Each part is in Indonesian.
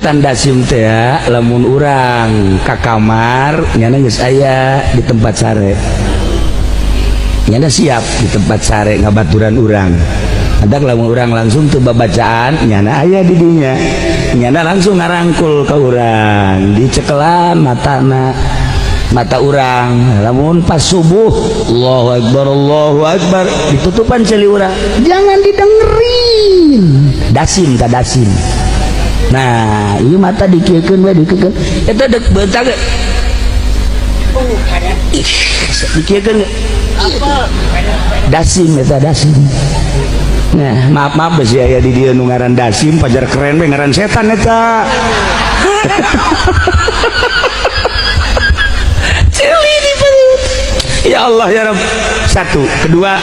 tanda sim teh ya, lamun urang ka kamar nyana geus aya di tempat sare, nyana siap di tempat sare ngabaturan urang. Adak lamun urang langsung teu babacaan nyana aya di dinya, nyana langsung ngarangkul ka urang, dicekelan mata urang. Lamun pas subuh Allahu Akbar ditutupan celi urang, jangan didengerin, dasim ka dasim. Nah ieu mata dikiekeun we dikiekeun eta dek beutang dikiekeun dasim eta dasim. Nah maaf besi aya di dieu nu ngaran dasim pajar keren we ngaran setan eta. Ya Allah ya Rabb. Satu, kedua,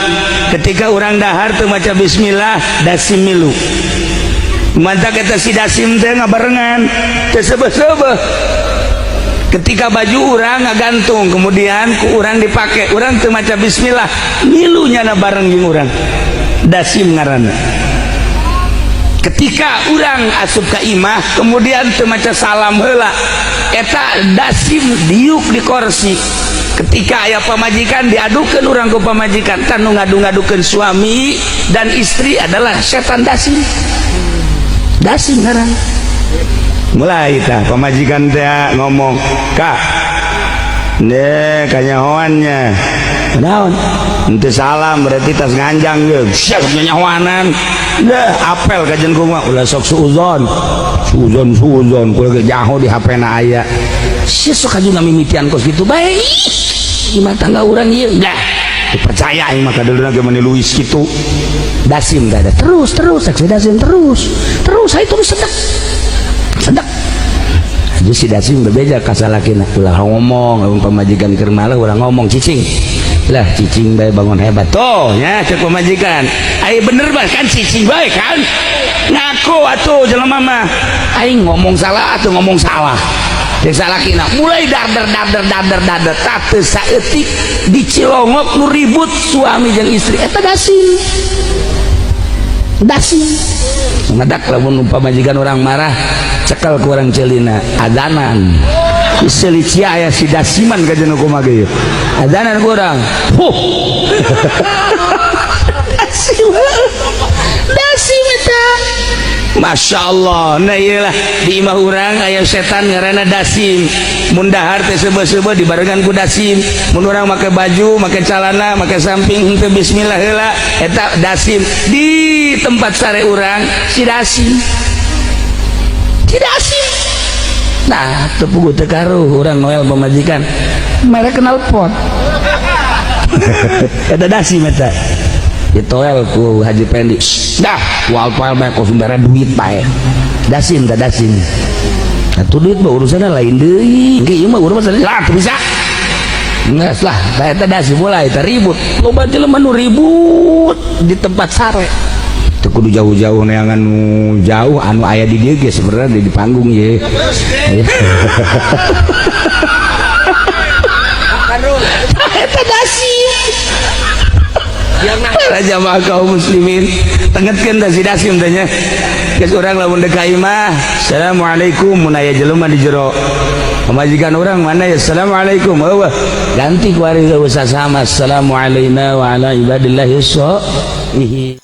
ketika orang dahar teu maca bismillah dasim milu. Mantap kita si dasim teh ngabarengan teu sebeh-sebeh. Ketika baju orang ngagantung kemudian ku orang dipake, orang teu maca bismillah, milunya na bareng jeung urang. Dasim ngaranna. Ketika orang asup ka imah kemudian teu maca salam heula, eta dasim diuk di kursi. Ketika aya pamajikan diadukeun urang ku pamajikan, tan nu ngadu-ngadukeun suami dan istri adalah setan dasim. Dasim ngaran. Mulai tah pamajikan teh ngomong, "Kak, ne kanyahoannya." Naon? Henteu salam berarti tas nganjang geus. Sak nyahoanan. Dah apel ka jeung kumaha ulah sok suuzon. Suuzon kudu jaho di HP-na aya. Sia sok kajuna mimitian kos kitu bae. Imah tangga urang ieu. Dah dipercaya ieu mah kadeulna ge meni luis kitu. Dasim teh terus saksi dasim terus saya terus sedek jadi si dasim berbeda kasalakina ulah ngomong lamun pamajikan keur malah urang ngomong cicing lah cicing bae bangun hebat tuh nya cek pamajikan ai bener bah kan cicing bae kan ngaku atuh jelema mah aing ngomong salah atuh ngomong salah cek salakina mulai darder tatu saeutik dicilongok nu ribut suami jeung istri eta dasim ngadak lamun pamajikan orang marah cekal ku urang celina adanan iselicia aya si dasiman ka jeung kumaha ge adanan ku urang dasim eta Masya Allah. Nah iyalah di imah urang aya setan ngaranna dasim mun dahar teh sebe-sebe dibarengan ku dasim mun urang make baju make calana make samping henteu bismillah heula eta dasim di tempat sare urang si dasim nah teu puguh teu karuh urang noel pamajikan merek kenal pot eta dasim eta ditoel ku Haji Pendi dah wal-wal bae ku sumber duit bae dasim teh dasim atuh duit mah urusanna lain deui engke ieu mah urang mah lah teu bisa geus lah eta dasim mulai teh ribut loba jelema nu ribut di tempat sare teu kudu jauh-jauh neangan nu jauh anu aya di dieu ge sebenarnya di panggung ye eta dasim jamaah kaum muslimin tengetkeun da si dasim teh nya geus urang lamun dek ka imah assalamualaikum mun aya jelema di jero pamajikan urang mana ya assalamualaikum eueuh ganti ku ari geus sama assalamu alaina wa ala ibadillahis sholihin.